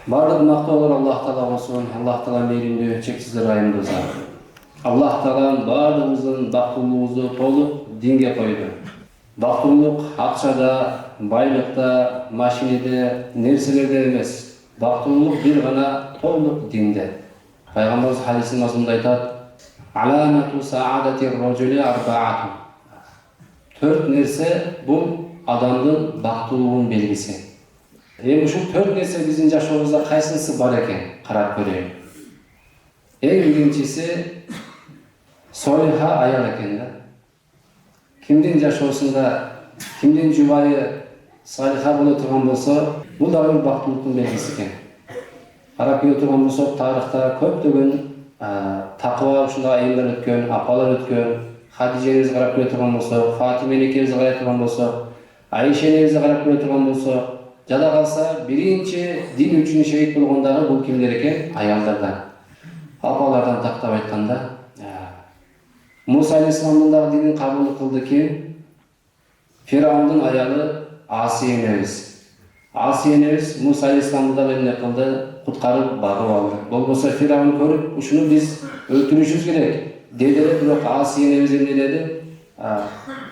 Бардык мактоолор Аллах Таала болсун. Аллах Таала мейирмдүү, чексиз ырайымдуу зат. Аллах Таала бардыгыбыздын бактылуулугубузду толук динге койду. Бактылуулук акчада, байлыкта, машинеде, нерселерде эмес. Бактылуулук бир гана толук динде. Пайгамбарыбыз хадисин мазмунда айтат: "Аламату саадатир раджули арбаату". Төрт нерсе бул адамдын бактылуулугунун белгиси. Эми ушул төрт нерсе биздин жашообузда кайсысы бар экен? Карап көрөйүк. Эң биринчиси солиха аял экен да. Кимдин жашоосунда, кимдин жубайы салиха боло турган болсо, бул дагы бир бактылуулуктун белгиси экен. Карап көрө турган болсок, тарыхта көптөгөн такыба ушундай айымдар өткөн, апалар өткөн. Хадижебизди карап көрө турган болсок, Фатима энекебизди карап турган болсок, Айша энебизди карап көрө турган болсок, жада калса биринчи дин үчүн шейит болгондары бул кимдер экен? Аялдардан. Апалардан тактап айтканда, Муса алейхисаламдын дагы динин кабыл кылды ким? Фираундун аялы Асия энебиз. Асия энебиз Муса алейхисаламды дагы эмне кылды? Куткарып багып алды. Болбосо Фираун көрүп, ушуну биз өлтүрүшүбүз керек деди, бирок Асия энебиз эмне деди?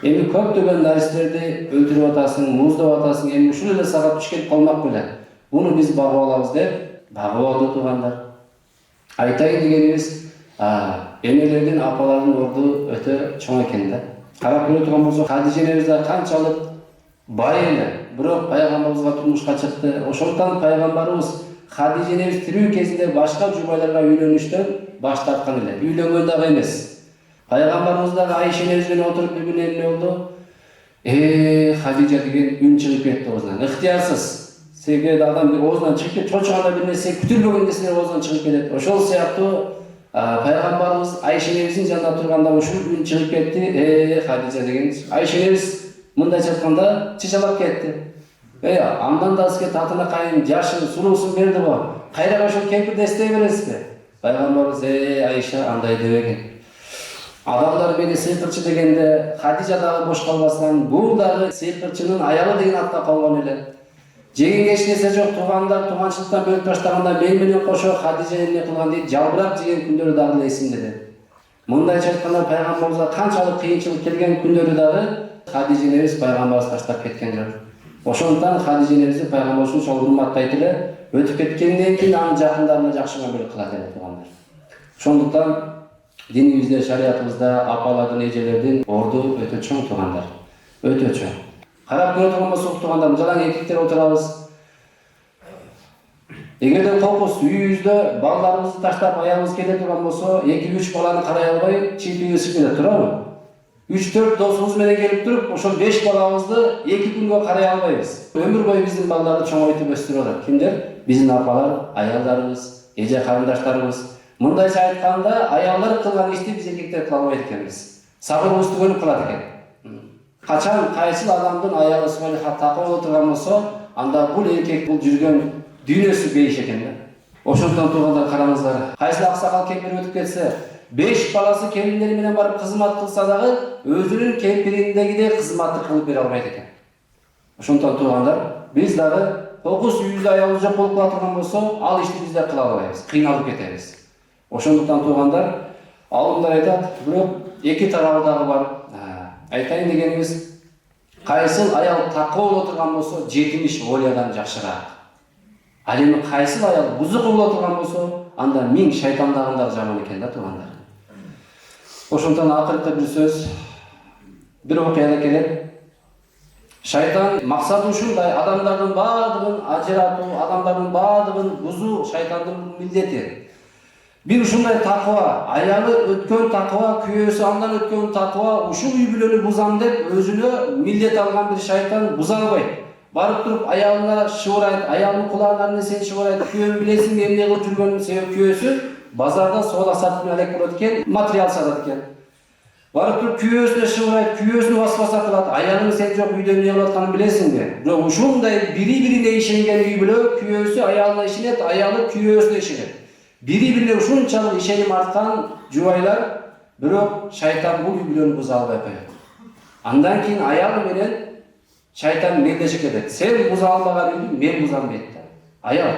Эми көптөгөн нарселерди өлтүрүп атасың, муздап атасың, эми ушул эле сага туш келип калмак беле. Буну биз багып алабыз деп багып алды туугандар. Айтайын дегенибиз, энелердин, апалардын орду өтө чоң экен да. Карап көрө турган болсок, Хадижа энебиз да канчалык бай эле, бирок пайгамбарыбызга турмушка чыкты. Ошондуктан пайгамбарыбыз Хадижа энебиз тирүү кезинде башка жубайларга үйлөнүштөн баш тарткан эле. Үйлөнгөн дагы эмес. Пайгамбарыбыз дагы Айша энебиз менен отуруп bir gün эмне болду? Хадижа деген үн чыгып кетти оозунан. Ыктыярсыз. Себеби адам бир оозунан чыгып кетип, чочуганда бир нерсе күтүлбөгөн нерселер оозунан чыгып кетет. Ошол сыяктуу пайгамбарыбыз Айша энебиздин жанында турганда ушул үн чыгып кетти. Хадижа деген Айша энебиз мындайча айтканда чычалап кетти. Андан да сизге татына кайын жашын, сулуусун берди го. Кайра ошол кемпирди эстей бересизби? Пайгамбарыбыз Айша андай дебеген. Адамдар мени сыйкырчы дегенде, Хадижа дагы бош калбастан, бул дагы сыйкырчынын аялы деген атка калган эле. Жеген эч нерсе жок, туугандар тууганчылыктан бөлүп таштаганда мен менен кошо Хадижа эмне кылган дейт, жалбырак жеген күндөрү дагы эсимде. Мындайча айтканда пайгамбарыбызга канчалык кыйынчылык келген күндөрү дагы Хадижа энебиз пайгамбарыбыз таштап кеткендир. Ошондуктан Хадижа энебизди пайгамбар ушунчалык урматтайт эле, өтүп кеткенден кийин анын жакындарына жакшы мамиле кылат эле туугандар. Ошондуктан динибизде, шариятыбызда апалардын, эжелердин орду өтө чоң туугандар. Өтө чоң. Карап көрө турган болсок туугандар, жалаң эркектер отурабыз. Эгерде кокус үйүбүздө балдарыбызды таштап аябыз кете турган болсо, 2-3 баланы карай албай чийип ысып кетет, туурабы? 3-4 досубуз менен келип туруп, ошол 5 балабызды 2 күнгө карай албайбыз. Өмүр бою биздин балдарды чоңойтуп өстүрүп атат. Кимдер? Биздин апалар, аялдарыбыз, эже карындаштарыбыз. Мындайча айтканда, аялдар кылган ишти биз эркектер кыла албайт экенбиз. Сабырыбызды көрүп калат экен. Качан кайсыл адамдын аялы солиха такып боло турган болсо, анда бул эркек бул жүргөн дүйнөсү бейиш экен да. Ошондон туугандар караңыздар. Кайсыл аксакал кемпир өтүп кетсе, 5 баласы келиндери менен барып кызмат кылса дагы, өзүнүн кемпириндегидей кызматты кылып бере албайт экен. Ошондон туугандар, биз дагы 9 үйдө аялы жок болуп кала турган болсо, ал ишти биз да кыла албайбыз, кыйналып кетебиз. Ошондуктан туугандар, алымдар айтат, бирок эки тарабы дагы бар. Айтайын дегенибиз, кайсыл аял такоо боло турган болсо, 70 волиядан жакшыраак. Ал эми кайсыл аял бузук боло турган болсо, анда 1000 шайтандагын дагы жаман экен да туугандар. Ошондон акыркы бир сөз, бир окуяда келет. Шайтан максаты ушундай, адамдардын баардыгын ажыратуу, адамдардын баардыгын бузуу шайтандын милдети. Бир ушундай такыба, аялы өткөн такыба, күйөөсү андан өткөн такыба, ушул үй бүлөнү бузам деп өзүнө милдет алган бир шайтан буза албайт. Барып туруп аялына шыбырайт, аялынын кулагына нерсени шыбырайт, күйөөм билесиңби эмне кылып жүргөнүн, себеби күйөөсү базарда соода сатып алек болот экен, материал сатат экен. Барып туруп күйөөсүнө шыбырайт, күйөөсүнү васваса кылат, аялың сен жок үйдө эмне кылып атканын билесиңби? Бирок ушундай бири-бирине ишенген үй бүлө, күйөөсү аялына ишенет, аялы күйөөсүнө ишенет. Бири-бирине ушунчалык ишеним арткан жубайлар, бирок шайтан бул үй бүлөнү буза албай коет. Андан кийин аялы менен шайтан мелдешип кетет. Сен буза албаган үйдү мен бузам дейт да. Аял.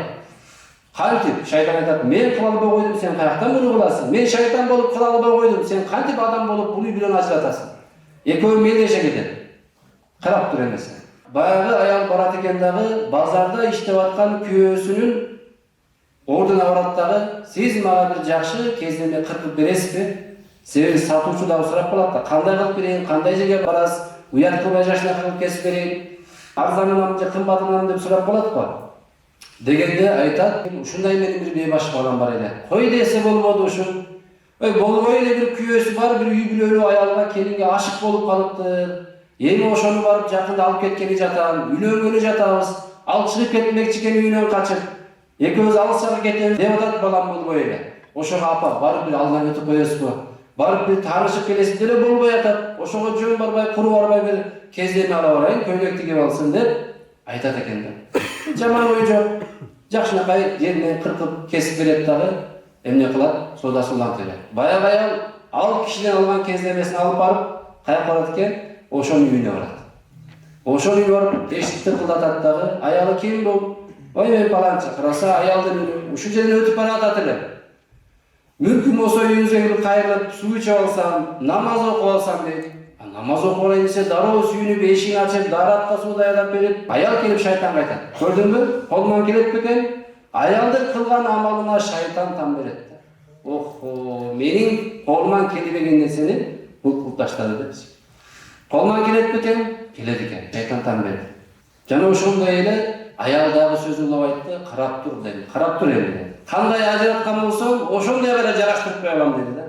Kantip şaytan aytat, men kıla alбай koydum, sen kayaktan bunu kılasın. Men şaytan bolup kıla alбай koydum, sen kantip adam bolup bunu bilen ajıratasın. Ekөө мелдеше кетет. Карап тур эмесе. Баягы аял барат экен дагы базарда иштеп аткан күйөөсүнүн ордуна барат дагы, сиз мага бир жакшы кездеме кыркып бересизби? Себеби сатуучу дагы сурап калат да, кандай кылып берейин, кандай жерге барасыз, уят кылбай жашына кылып кесип берейин, арзанынан же кымбатынан деп сурап калат го. Дегенде айтат, ушундай менин бир бейбаш балам бар эле. Кой десе болбоду ушун. Болбой эле бир күйөөсү бар, бир үй бүлөлүү аялга келинге ашык болуп калыптыр. Эми ошону барып жакында алып кеткени жатам, үйлөнгөнү жатабыз. Ал чыгып кетмекчи экен үйүнөн качып. Экөөбүз алысча кетебиз деп атат балам болбой эле. Ошого апа барып бир алдынан өтүп коесузбу? Барып бир таанышып келесиз деле болбой атат. Ошого жөн барбай, куру барбай бир кездеме ала барайын, көйнөк тигип алсын деп айтат экен да. Жаман ой жок. Жакшынакай жеринен кыркып кесип берет дагы. Эмне кылат? Соодасууланып берет. Баягы аял ал кишиден алган кездемесин алып барып, каяка барат экен? Ошонун үйүнө барат. Ошонун үйүнө барып, эшикти кылдатат дагы. Аялы ким бул? Ой мен паланчы. Караса аялдын ушул жерден өтүп баратат эле. Мүмкүн болсо үйүңүзгө келип кайрылып, суу ичип алсам, намаз окуп алсам дейт. Намаз окуп алайын десе, дароо сүйүнүп, эшигин ачып, даратка суу даярдап берип, аял келип шайтанга айтат. Көрдүңбү? Колунан келет бекен? Аялдын кылган амалына шайтан там берет. Охо, менин колуман келбеген нерсени бул таштады деп. Колунан келет бекен? Келет экен. Шайтан там берет. Жана ошондой эле аял дагы сөз улап айтты, карап тур деди. Карап тур эми. Кандай ажыраткан болсом, ошондой гана жараштырып кое алам деди да.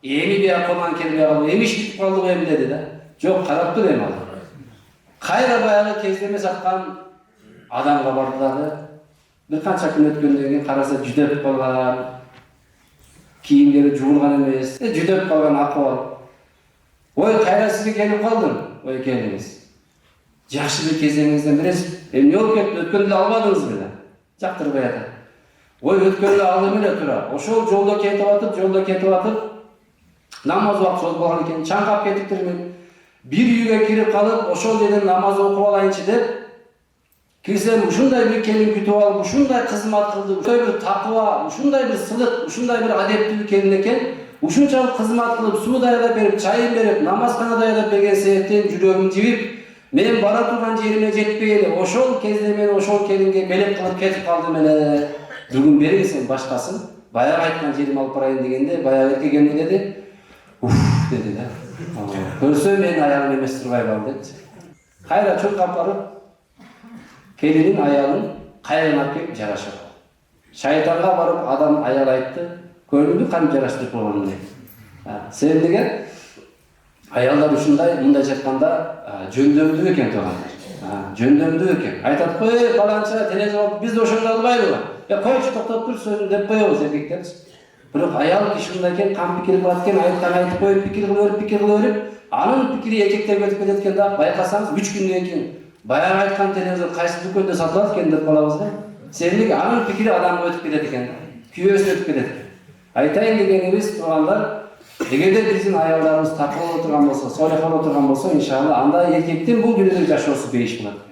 Эми бия колунан келбей калды, эми иш бүтүп калды эми деди да. Жок, карап тур эми ал. Кайра баягы кездеме саткан адамга барды дагы. Бир канча күн өткөндөн кийин караса жүдөп калган, кийимдери жуулган эмес, жүдөп калган акыбал. Ой, кайра сизге келип калдым? Ой, келиңиз. Жакшы бир кезеңиңизден бересиз. Эмне болуп кетти? Өткөндө албадыңыз беле? Жактырбай атат. Ой, өткөндө алдым эле тура. Ошол жолдо кетип атып, намаз убакыт созулуп калган экен, чаңкап кетиптирмин. Бир үйгө кирип калып, ошол жерден намаз окуп алайынчы деп кирсем, ушундай бир келин күтүп алып, ушундай кызмат кылды, ушундай бир такыба, ушундай бир сылык, ушундай бир адептүү келин экен. Ушунчалык кызмат кылып, суу даярдап берип, чайын берип, намазкана даярдап берген себептен жүрөгүм жибип, мен бара турган жериме жетпей эле ошол кезде мен ошол келинге белек кылып кетип калдым эле. Бүгүн бериң сен башкасын, баягы айткан жериме алып барайын дегенде, баягы эркек эмне деди? Уф деди да. Көрсө мен аялым эмес турбай калды депчи. Кайра чуркап барып, келинин аялын кайрылап келип жарашып. Шайтанга барып адам аял айтты, көрдүңбү кантип жараштырып койгонун деп. Себеби эмнеге? Аялдар ушундай, мындай жатканда жөндөмдүү экен туугандар. Жөндөмдүү экен. Айтат кой, баланча телевизор биз ошондой албайбызбы? Койчу токтоп тур сөзүн деп коебуз эркектерчи. Бирок аял киши мындай экен, кам пикир кылат экен, айткан айтып коюп, пикир кылып берип, анын пикири эркектерге өтүп кетет экен да. Байкасаңыз 3 күндөн кийин баягы айткан телевизор кайсы дүкөндө сатылат экен деп калабыз да. Себеби анын пикири адамга өтүп кетет экен, күйөөсүнө өтүп кетет экен. Айтайын дегенибиз туугандар, эгерде биздин аялдарыбыз такыр боло турган болсо, солих боло турган болсо, иншалла анда эркектин бул дүйнөдөгү жашоосу бейиш болот.